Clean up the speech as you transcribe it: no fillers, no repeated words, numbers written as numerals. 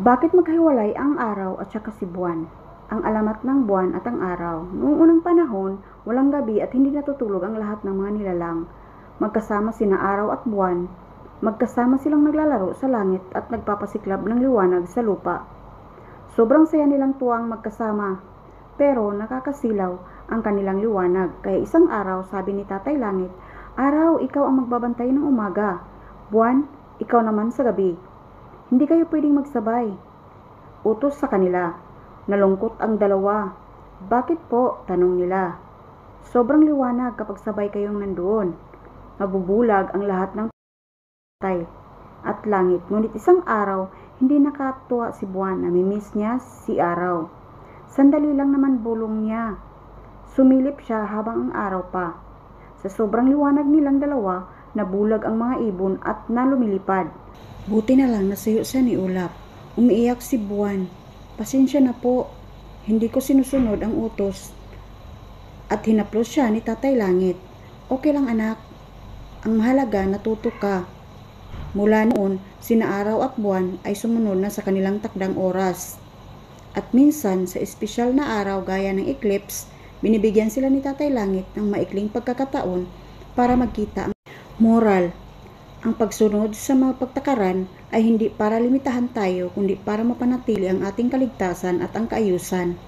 Bakit magkahiwalay ang araw at saka si buwan? Ang alamat ng buwan at ang araw. Noong unang panahon, walang gabi at hindi natutulog ang lahat ng mga nilalang. Magkasama sina araw at buwan. Magkasama silang naglalaro sa langit at nagpapasiklab ng liwanag sa lupa. Sobrang saya nilang tuwang magkasama. Pero nakakasilaw ang kanilang liwanag. Kaya isang araw, sabi ni Tatay Langit, "Araw, ikaw ang magbabantay ng umaga. Buwan, ikaw naman sa gabi. Hindi kayo pwedeng magsabay." Utos sa kanila. Nalungkot ang dalawa. "Bakit po?" tanong nila. "Sobrang liwanag kapag sabay kayong nandoon. Mabubulag ang lahat ng patay at langit." Ngunit isang araw, hindi nakatuwa si buwan. Namimiss niya si araw. Sandali lang naman bulong niya. Sumilip siya habang ang araw pa. Sa sobrang liwanag nilang dalawa, nabulag ang mga ibon at nalumilipad. Buti na lang nasayo siya ni Ulap. Umiiyak si buwan. "Pasensya na po. Hindi ko sinusunod ang utos." At hinaplos siya ni Tatay Langit. "Okay lang anak. Ang mahalaga natuto ka." Mula noon, sina araw at buwan ay sumunod na sa kanilang takdang oras. At minsan sa espesyal na araw gaya ng eclipse, binibigyan sila ni Tatay Langit ng maikling pagkakataon para magkita. Moral: ang pagsunod sa mga pagtakaran ay hindi para limitahan tayo, kundi para mapanatili ang ating kaligtasan at ang kaayusan.